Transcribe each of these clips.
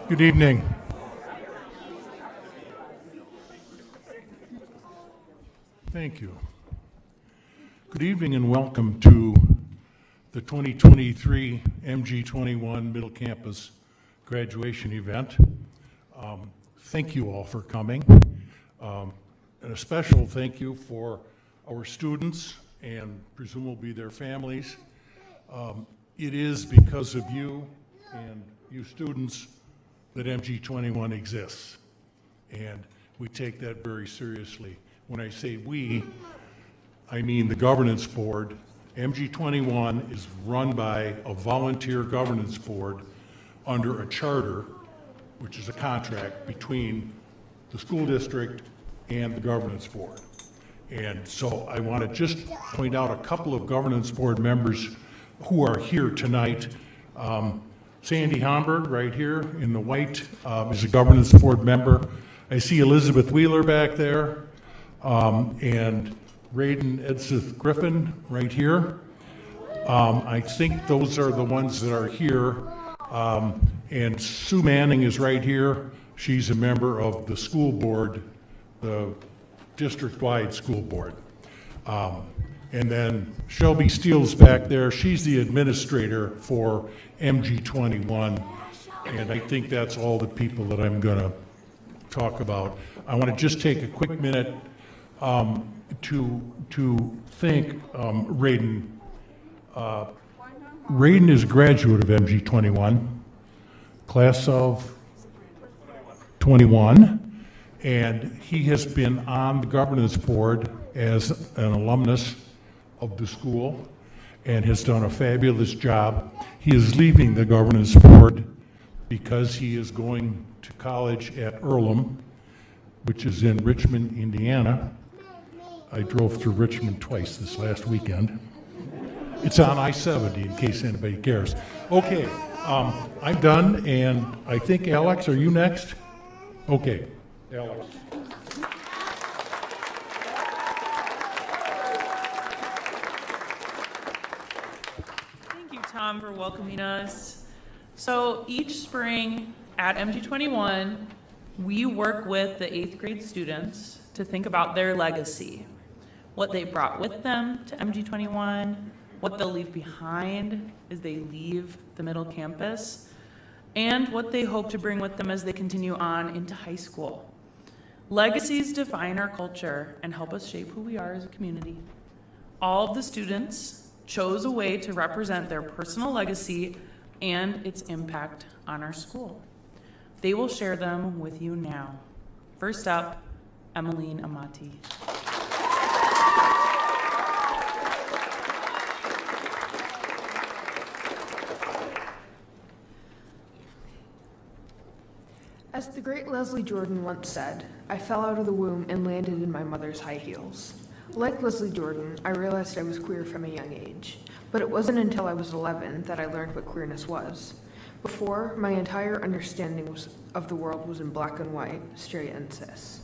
Good evening. Thank you. Good evening and welcome to the 2023 MG21 Middle Campus graduation event. Thank you all for coming. And a special thank you for our students and presumably their families. It is because of you and you students that MG21 exists, and we take that very seriously. When I say we, I mean the governance board. MG21 is run by a volunteer governance board under a charter, which is a contract between the school district and the governance board. And so I want to just point out a couple of governance board members who are here tonight. Sandy Homburg, right here in the white, is a governance board member. I see Elizabeth Wheeler back there, and Raiden Edsith Griffin right here. I think those are the ones that are here. And Sue Manning is right here. She's a member of the school board, the district-wide school board. And then Shelby Steele's back there. She's the administrator for MG21. And I think that's all the people that I'm going to talk about. I want to just take a quick minute to thank Raiden. Raiden is a graduate of MG21, class of 21, and he has been on the governance board as an alumnus of the school and has done a fabulous job. He is leaving the governance board because he is going to college at Earlham, which is in Richmond, Indiana. I drove through Richmond twice this last weekend. It's on I-70 in case anybody cares. Okay, I'm done, and I think, Alex, are you next? Okay, Alex. Thank you, Tom, for welcoming us. So each spring at MG21, we work with the 8th grade students to think about their legacy, what they brought with them to MG21, what they'll leave behind as they leave the middle campus, and what they hope to bring with them as they continue on into high school. Legacies define our culture and help us shape who we are as a community. All of the students chose a way to represent their personal legacy and its impact on our school. They will share them with you now. First up, Emmeline Amati. As the great Leslie Jordan once said, I fell out of the womb and landed in my mother's high heels. Like Leslie Jordan, I realized I was queer from a young age, but it wasn't until I was 11 that I learned what queerness was. Before, my entire understanding of the world was in black and white, straight and cis.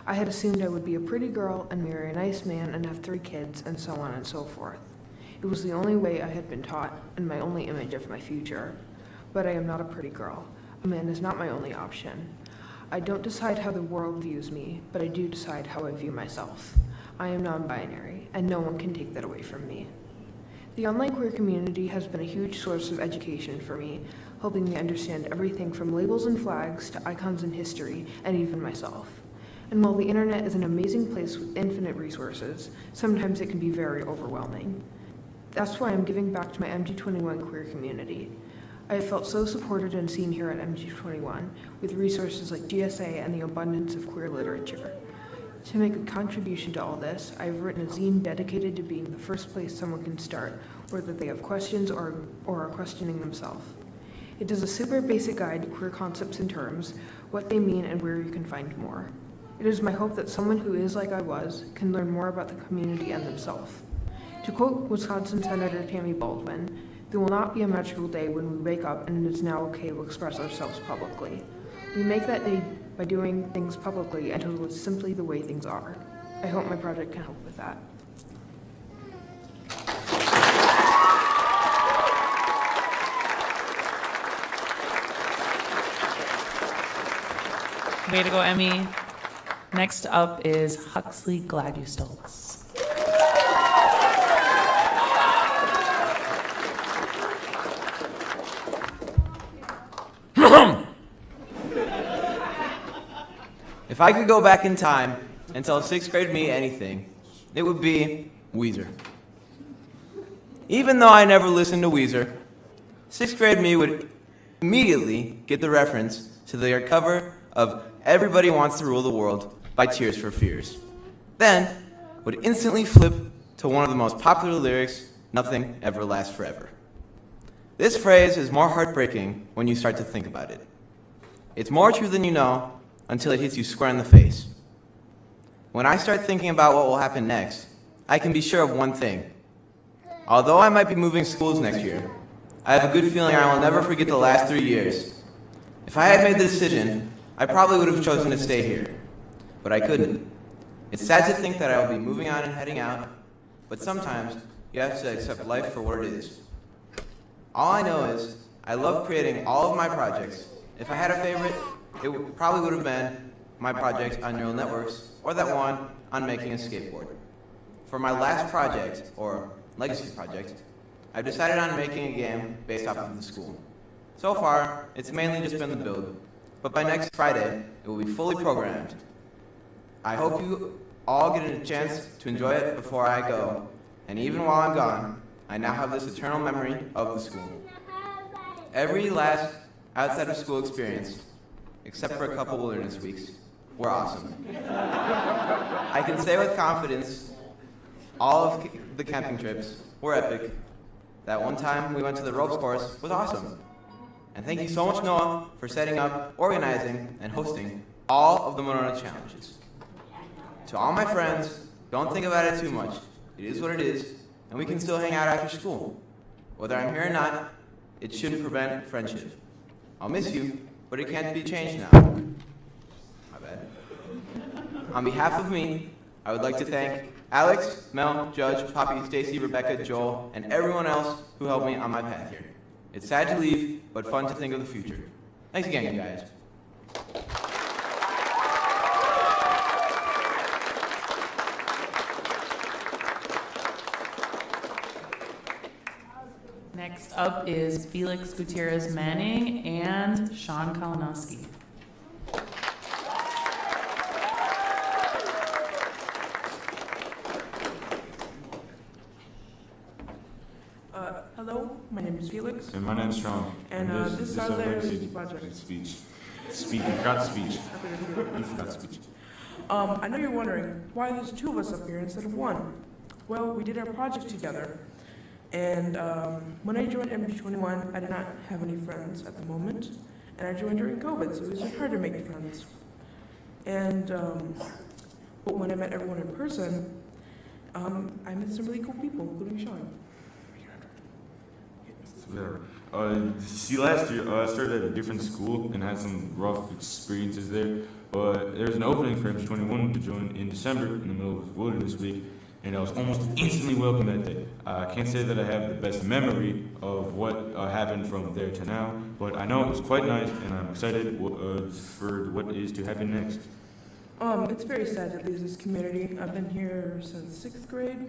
I had assumed I would be a pretty girl and marry a nice man and have 3 kids and so on and so forth. It was the only way I had been taught and my only image of my future. But I am not a pretty girl. A man is not my only option. I don't decide how the world views me, but I do decide how I view myself. I am non-binary, and no one can take that away from me. The online queer community has been a huge source of education for me, helping me understand everything from labels and flags to icons in history, and even myself. And while the internet is an amazing place with infinite resources, sometimes it can be very overwhelming. That's why I'm giving back to my MG21 queer community. I have felt so supported and seen here at MG21 with resources like GSA and the abundance of queer literature. To make a contribution to all this, I have written a zine dedicated to being the first place someone can start, whether they have questions or are questioning themselves. It is a super basic guide to queer concepts and terms, what they mean and where you can find more. It is my hope that someone who is like I was can learn more about the community and themselves. To quote Wisconsin Senator Tammy Baldwin, "There will not be a magical day when we wake up and it is now okay to express ourselves publicly. We make that day by doing things publicly until it's simply the way things are." I hope my project can help with that. Way to go, Emmy. Next up is Huxley Gladustolz. If I could go back in time and tell sixth grade me anything, it would be Weezer. Even though I never listened to Weezer, sixth grade me would immediately get the reference to their cover of Everybody Wants to Rule the World by Tears for Fears. Then would instantly flip to one of the most popular lyrics, Nothing Ever Lasts Forever. This phrase is more heartbreaking when you start to think about it. It's more true than you know until it hits you square in the face. When I start thinking about what will happen next, I can be sure of one thing. Although I might be moving schools next year, I have a good feeling I will never forget the last 3 years. If I had made the decision, I probably would have chosen to stay here, but I couldn't. It's sad to think that I will be moving on and heading out, but sometimes you have to accept life for what it is. All I know is I love creating all of my projects. If I had a favorite, it probably would have been my project on neural networks or that one on making a skateboard. For my last project, or legacy project, I've decided on making a game based off of the school. So far, it's mainly just been the build, but by next Friday, it will be fully programmed. I hope you all get a chance to enjoy it before I go, and even while I'm gone, I now have this eternal memory of the school. Every last outside of school experience, except for a couple wilderness weeks, were awesome. I can say with confidence, all of the camping trips were epic. That one time we went to the ropes course was awesome. And thank you so much, Noah, for setting up, organizing, and hosting all of the Monona challenges. To all my friends, don't think about it too much. It is what it is, and we can still hang out after school. Whether I'm here or not, it shouldn't prevent friendship. I'll miss you, but it can't be changed now. My bad. On behalf of me, I would like to thank Alex, Mel, Judge, Poppy, Stacy, Rebecca, Joel, and everyone else who helped me on my path here. It's sad to leave, but fun to think of the future. Thanks again, you guys. Next up is Felix Gutierrez Manning and Sean Kalinowski. Hello, my name is Felix. And my name's Sean. And this is our legacy project. Speech. Speak. You forgot speech. You forgot speech. I know you're wondering, why there's two of us up here instead of one? Well, we did our project together. And when I joined MG21, I did not have any friends at the moment. And I joined during COVID, so it was hard to make friends. And but when I met everyone in person, I met some really cool people, including Sean. See, last year I started at a different school and had some rough experiences there. But there was an opening for MG21 to join in December in the middle of Wilderness Week, and I was almost instantly welcomed that day. I can't say that I have the best memory of what happened from there to now, but I know it was quite nice, and I'm excited for what is to happen next. It's very sad to lose this community. I've been here since 6th grade.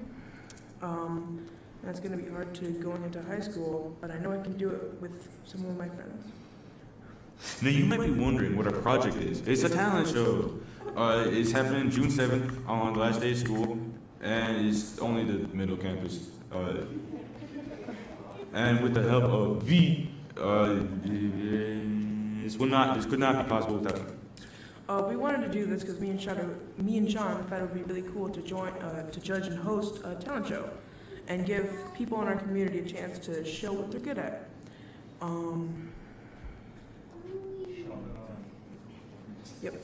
That's going to be hard to going into high school, but I know I can do it with some of my friends. Now you might be wondering what our project is. It's a talent show. It's happening June 7th on the last day of school, and it's only the middle campus. And with the help of V, this could not be possible without them. We wanted to do this because me and Sean thought it would be really cool to join, to judge and host a talent show, and give people in our community a chance to show what they're good at. Yep.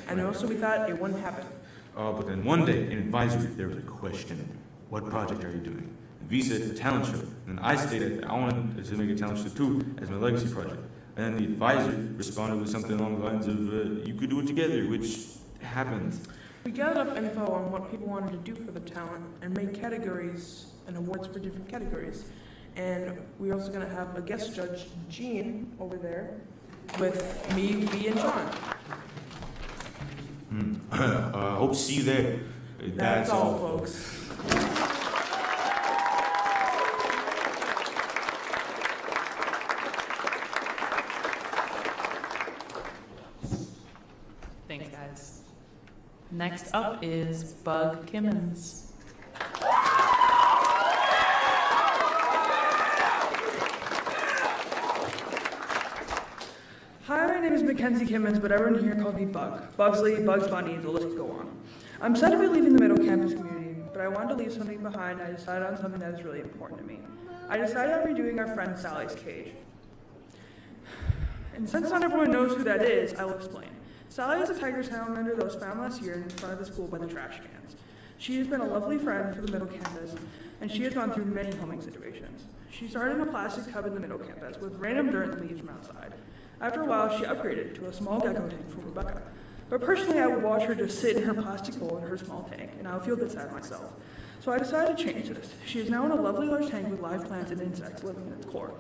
And also we thought it wouldn't happen. But then one day in advisory there was a question: what project are you doing? And V said a talent show. And I stated I wanted to make a talent show too as my legacy project. And then the advisor responded with something along the lines of you could do it together, which happened. We gathered up info on what people wanted to do for the talent and made categories and awards for different categories. And we're also going to have a guest judge, Gene, over there. with me, V, and Sean. Hope to see you there. That's all, folks. Thanks, guys. Next up is Bug Kimmons. Hi, my name is Mackenzie Kimmons, but everyone here called me Bug. Bugsley, Bugs Bunny, the list could go on. I'm sad to be leaving the middle campus community, but I wanted to leave something behind, and I decided on something that is really important to me. I decided on redoing our friend Sally's cage. And since not everyone knows who that is, I will explain. Sally is a tiger salamander that was found last year in front of the school by the trash cans. She has been a lovely friend for the middle campus, and she has gone through many homing situations. She started in a plastic tub in the middle campus with random dirt and leaves from outside. After a while, she upgraded to a small gecko tank for Rebecca. But personally, I would watch her just sit in her plastic bowl in her small tank, and I would feel a bit sad myself. So I decided to change this. She is now in a lovely large tank with live plants and insects living in its core.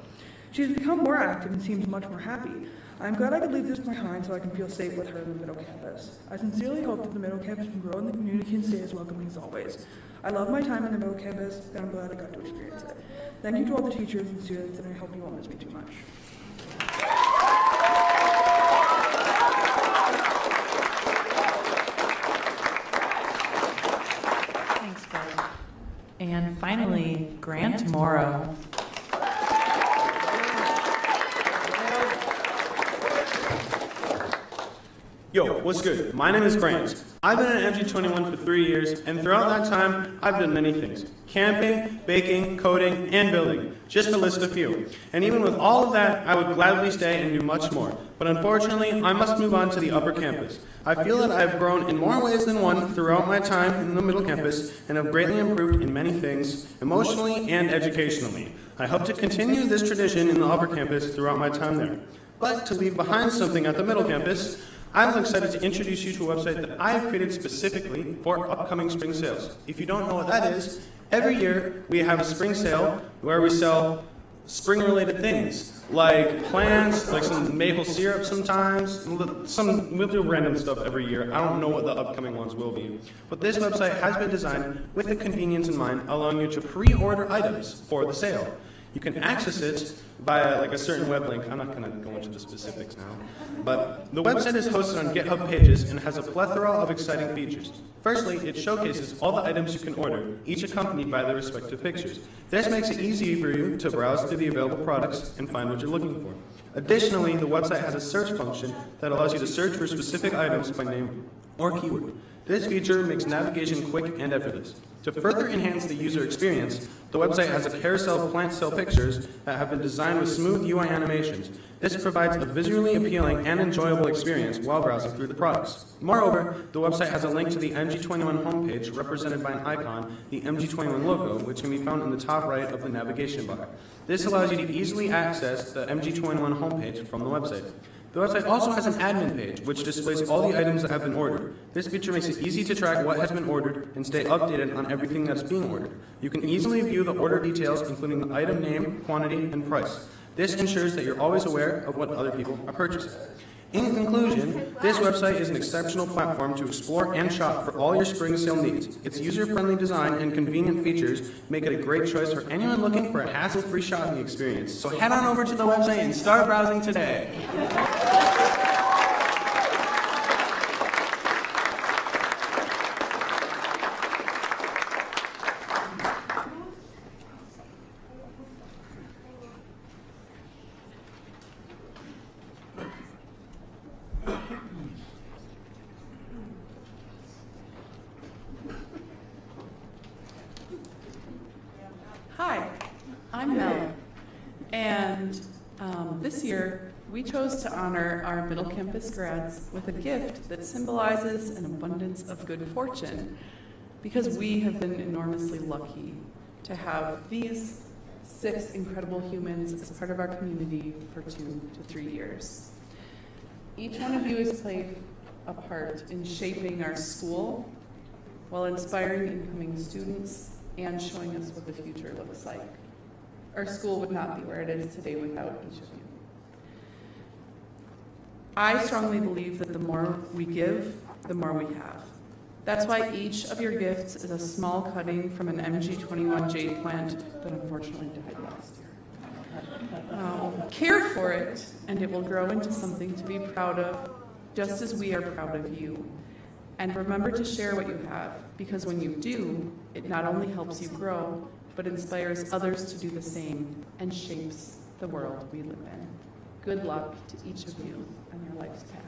She has become more active and seems much more happy. I'm glad I could leave this behind so I can feel safe with her in the middle campus. I sincerely hope that the middle campus can grow and the community can stay as welcoming as always. I love my time in the middle campus, and I'm glad I got to experience it. Thank you to all the teachers and students, and I hope you won't miss me too much. Thanks, Bug. And finally, Grant Morrow. Yo, what's good? My name is Grant. I've been at MG21 for 3 years, and throughout that time, I've done many things. Camping, baking, coding, and building, just to list a few. And even with all of that, I would gladly stay and do much more. But unfortunately, I must move on to the upper campus. I feel that I have grown in more ways than one throughout my time in the middle campus, and have greatly improved in many things, emotionally and educationally. I hope to continue this tradition in the upper campus throughout my time there. But to leave behind something at the middle campus, I'm excited to introduce you to a website that I have created specifically for upcoming spring sales. If you don't know what that is, every year we have a spring sale where we sell spring-related things, like plants, like some maple syrup sometimes, we'll do random stuff every year. I don't know what the upcoming ones will be. But this website has been designed with the convenience in mind, allowing you to pre-order items for the sale. You can access it via like a certain web link. I'm not going to go into the specifics now. But the website is hosted on GitHub Pages and has a plethora of exciting features. Firstly, it showcases all the items you can order, each accompanied by their respective pictures. This makes it easy for you to browse through the available products and find what you're looking for. Additionally, the website has a search function that allows you to search for specific items by name or keyword. This feature makes navigation quick and effortless. To further enhance the user experience, the website has a carousel of plant cell pictures that have been designed with smooth UI animations. This provides a visually appealing and enjoyable experience while browsing through the products. Moreover, the website has a link to the MG21 homepage represented by an icon, the MG21 logo, which can be found in the top right of the navigation bar. This allows you to easily access the MG21 homepage from the website. The website also has an admin page, which displays all the items that have been ordered. This feature makes it easy to track what has been ordered and stay updated on everything that's being ordered. You can easily view the order details, including the item name, quantity, and price. This ensures that you're always aware of what other people are purchasing. In conclusion, this website is an exceptional platform to explore and shop for all your spring sale needs. Its user-friendly design and convenient features make it a great choice for anyone looking for a hassle-free shopping experience. So head on over to the website and start browsing today. Hi, I'm Mel, and this year we chose to honor our middle campus grads with a gift that symbolizes an abundance of good fortune, because we have been enormously lucky to have these 6 incredible humans as part of our community for 2 to 3 years. Each one of you has played a part in shaping our school while inspiring incoming students and showing us what the future looks like. Our school would not be where it is today without each of you. I strongly believe that the more we give, the more we have. That's why each of your gifts is a small cutting from an MG21 jade plant that unfortunately died last year. Care for it, and it will grow into something to be proud of, just as we are proud of you. And remember to share what you have, because when you do, it not only helps you grow, but inspires others to do the same and shapes the world we live in. Good luck to each of you on your life's path.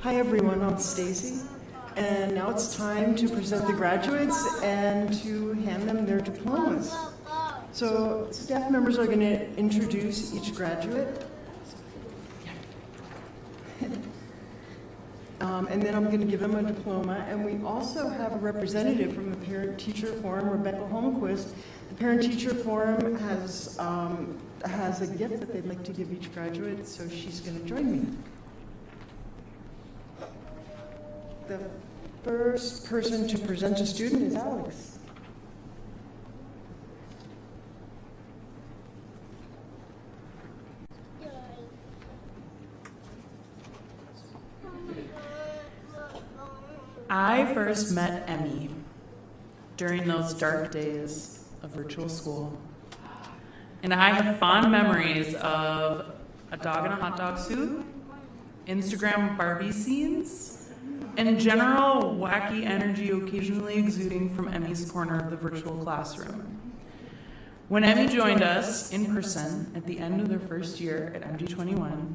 Hi everyone, I'm Stacy, and now it's time to present the graduates and to hand them their diplomas. So staff members are going to introduce each graduate. And then I'm going to give them a diploma. And we also have a representative from the Parent-Teacher Forum, Rebecca Holmquist. The Parent-Teacher Forum has a gift that they'd like to give each graduate, so she's going to join me. The first person to present a student is Alex. I first met Emmy during those dark days of virtual school. And I have fond memories of a dog in a hot dog suit, Instagram Barbie scenes, and general wacky energy occasionally exuding from Emmy's corner of the virtual classroom. When Emmy joined us in person at the end of their first year at MG21,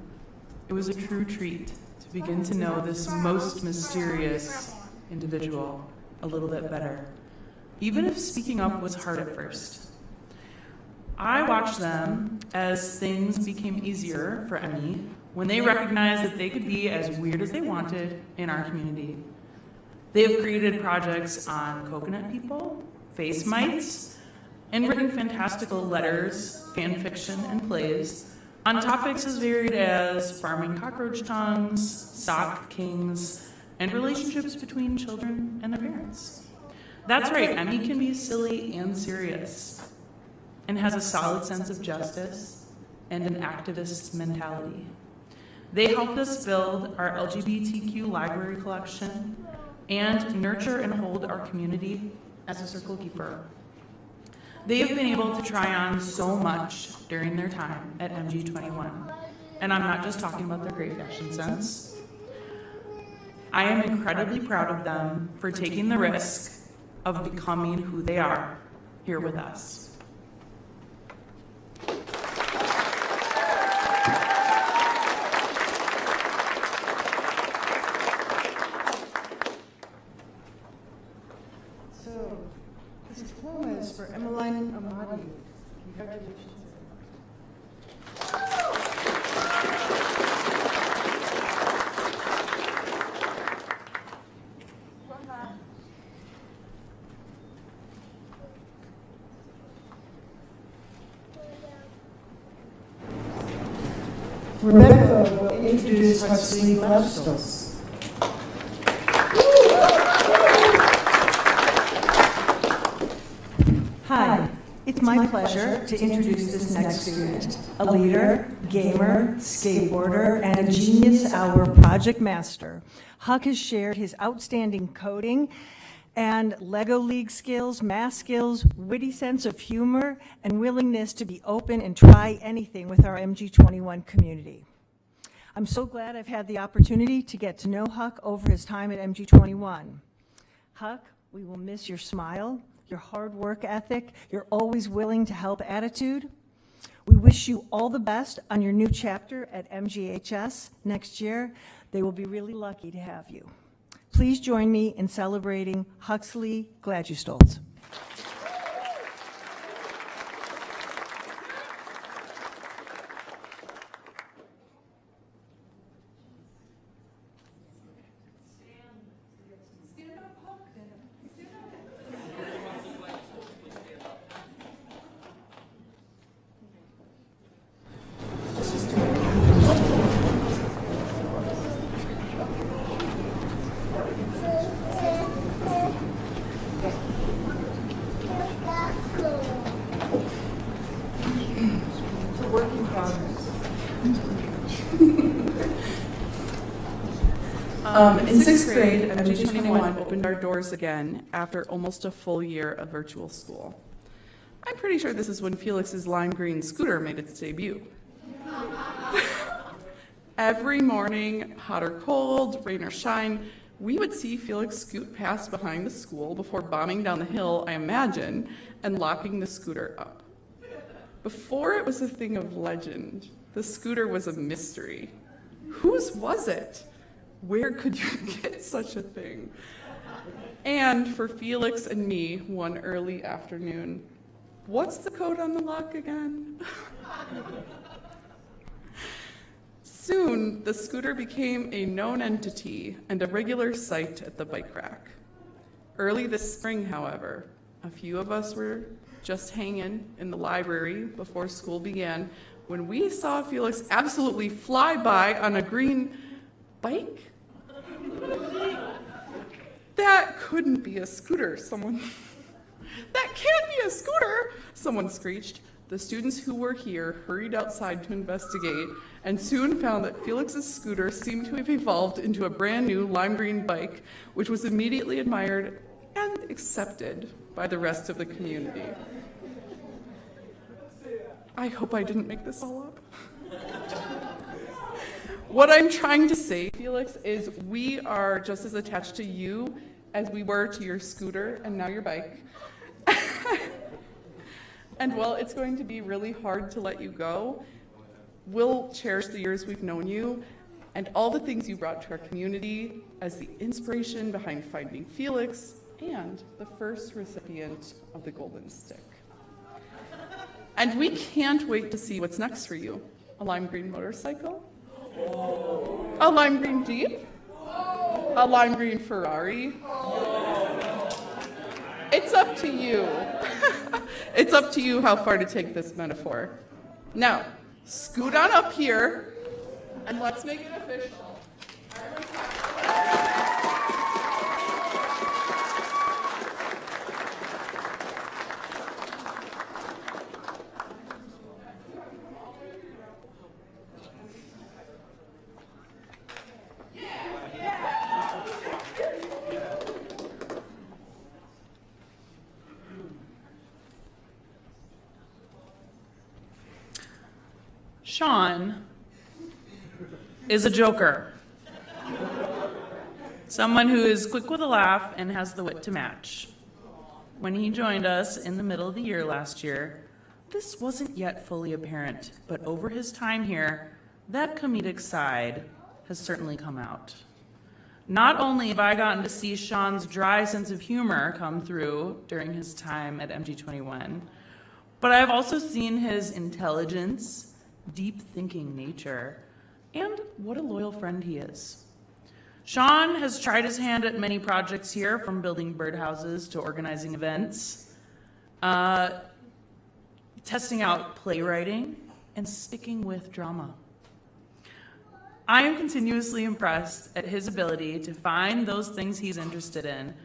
it was a true treat to begin to know this most mysterious individual a little bit better, even if speaking up was hard at first. I watched them as things became easier for Emmy when they recognized that they could be as weird as they wanted in our community. They have created projects on coconut people, face mites, and written fantastical letters, fan fiction, and plays on topics as varied as farming cockroach tongues, sock kings, and relationships between children and their parents. That's right, Emmy can be silly and serious, and has a solid sense of justice and an activist mentality. They helped us build our LGBTQ library collection and nurture and hold our community as a circle keeper. They have been able to try on so much during their time at MG21, and I'm not just talking about their great fashion sense. I am incredibly proud of them for taking the risk of becoming who they are here with us. So, this diploma is for Emmeline Amadi. Congratulations. Rebecca will introduce Hussein Lepstos. Hi, it's my pleasure to introduce this next student, a leader, gamer, skateboarder, and a genius hour project master. Huck has shared his outstanding coding and Lego League skills, math skills, witty sense of humor, and willingness to be open and try anything with our MG21 community. I'm so glad I've had the opportunity to get to know Huck over his time at MG21. Huck, We will miss your smile, your hard work ethic, your always willing to help attitude. We wish you all the best on your new chapter at MGHS next year. They will be really lucky to have you. Please join me in celebrating Huxley Gladustolz. In sixth grade, MG21 opened our doors again after almost a full year of virtual school. I'm pretty sure this is when Felix's lime green scooter made its debut. Every morning, hot or cold, rain or shine, we would see Felix scoot past behind the school before bombing down the hill, I imagine, and locking the scooter up. Before it was a thing of legend, the scooter was a mystery. Whose was it? Where could you get such a thing? And for Felix and me, one early afternoon, what's the code on the lock again? Soon, the scooter became a known entity and a regular sight at the bike rack. Early this spring, however, a few of us were just hanging in the library before school began when we saw Felix absolutely fly by on a green bike. That couldn't be a scooter, That can't be a scooter, someone screeched. The students who were here hurried outside to investigate and soon found that Felix's scooter seemed to have evolved into a brand new lime green bike, which was immediately admired and accepted by the rest of the community. I hope I didn't make this all up. What I'm trying to say, Felix, is we are just as attached to you as we were to your scooter and now your bike. And while it's going to be really hard to let you go, we'll cherish the years we've known you and all the things you brought to our community as the inspiration behind finding Felix and the first recipient of the Golden Stick. And we can't wait to see what's next for you. A lime green motorcycle? A lime green Jeep? A lime green Ferrari? It's up to you. It's up to you how far to take this metaphor. Now, scoot on up here and let's make it official. Sean is a joker. Someone who is quick with a laugh and has the wit to match. When he joined us in the middle of the year last year, this wasn't yet fully apparent, but over his time here, that comedic side has certainly come out. Not only have I gotten to see Sean's dry sense of humor come through during his time at MG21, but I've also seen his intelligence, deep thinking nature, and what a loyal friend he is. Sean has tried his hand at many projects here, from building birdhouses to organizing events, testing out playwriting, and sticking with drama. I am continuously impressed at his ability to find those things he's interested in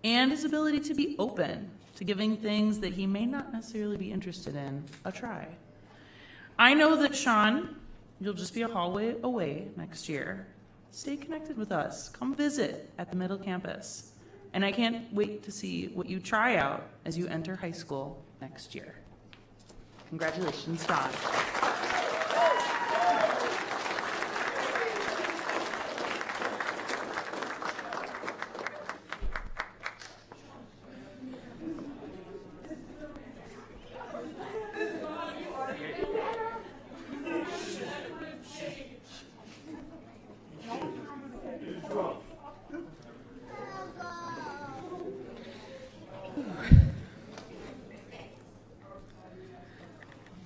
and his ability to be open to giving things that he may not necessarily be interested in a try. I know that, Sean, you'll just be a hallway away next year. Stay connected with us. Come visit at the Middle Campus. And I can't wait to see what you try out as you enter high school next year. Congratulations, Sean.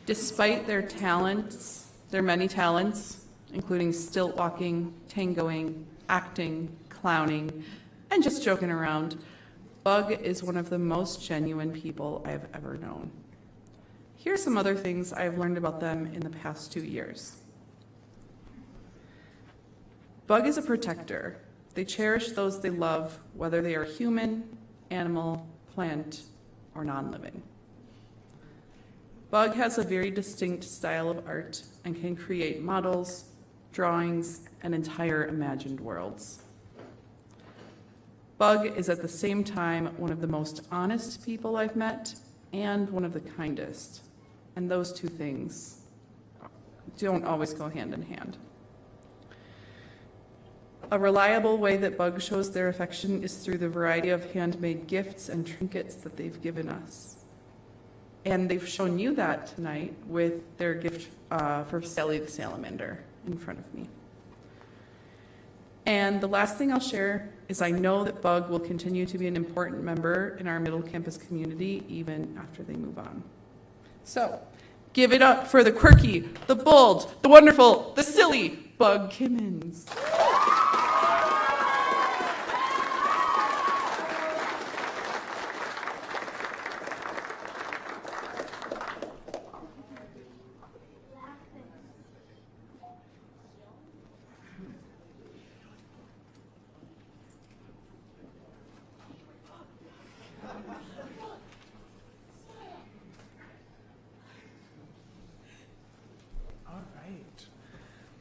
Despite their talents, their many talents, including stilt walking, tangoing, acting, clowning, and just joking around, Bug is one of the most genuine people I've ever known. Here's some other things I've learned about them in the past 2 years. Bug is a protector. They cherish those they love, whether they are human, animal, plant, or non-living. Bug has a very distinct style of art and can create models, drawings, and entire imagined worlds. Bug is at the same time one of the most honest people I've met and one of the kindest. And those two things don't always go hand in hand. A reliable way that Bug shows their affection is through the variety of handmade gifts and trinkets that they've given us. And they've shown you that tonight with their gift for Sally the Salamander in front of me. And the last thing I'll share is I know that Bug will continue to be an important member in our middle campus community even after they move on. So, give it up for the quirky, the bold, the wonderful, the silly Bug Kimmins.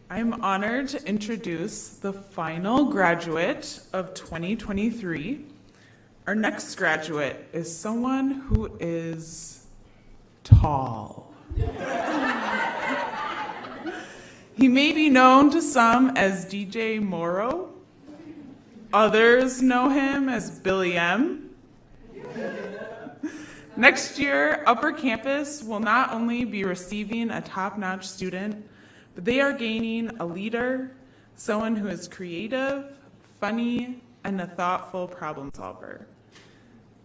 I'm honored to introduce the final graduate of 2023. Our next graduate is someone who is tall. He may be known to some as DJ Morrow. Others know him as Billy M. Next year, Upper Campus will not only be receiving a top-notch student, but they are gaining a leader, someone who is creative, funny, and a thoughtful problem solver.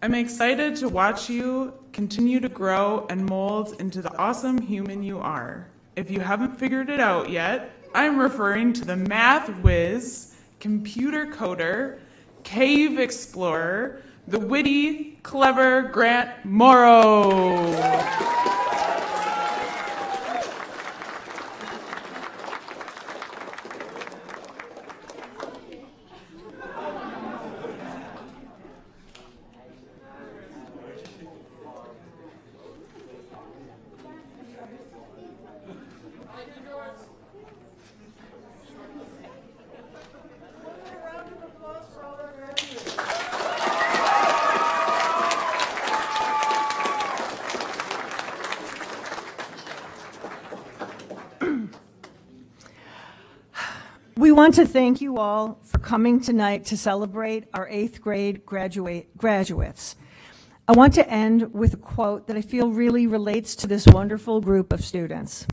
I'm excited to watch you continue to grow and mold into the awesome human you are. If you haven't figured it out yet, I'm referring to the math whiz, computer coder, cave explorer, the witty, clever Grant Morrow. We want to thank you all for coming tonight to celebrate our 8th grade graduates. I want to end with a quote that I feel really relates to this wonderful group of students.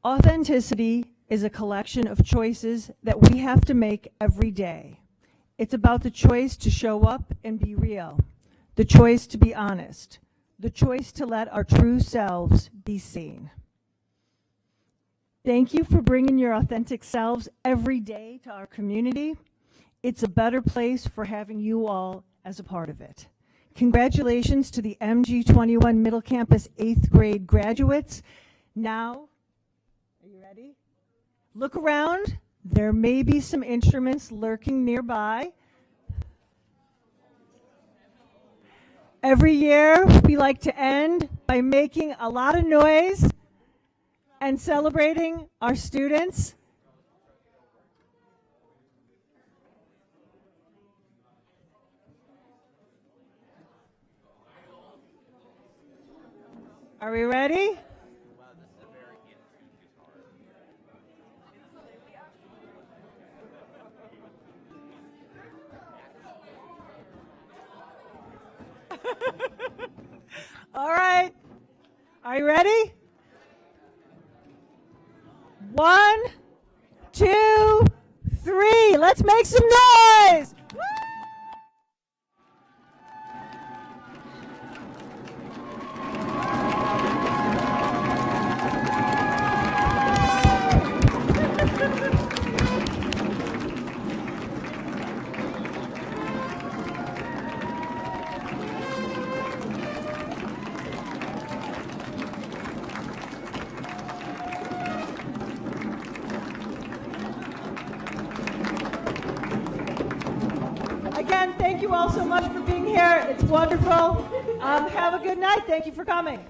Authenticity is a collection of choices that we have to make every day. It's about the choice to show up and be real, the choice to be honest, the choice to let our true selves be seen. Thank you for bringing your authentic selves every day to our community. It's a better place for having you all as a part of it. Congratulations to the MG21 Middle Campus 8th grade graduates. Now, are you ready? Look around. There may be some instruments lurking nearby. Every year, we like to end by making a lot of noise and celebrating our students. Are we ready? All right. Are you ready? 1, 2, 3. Let's make some noise. Woo! you all so much for being here. It's wonderful. Have a good night. Thank you for coming.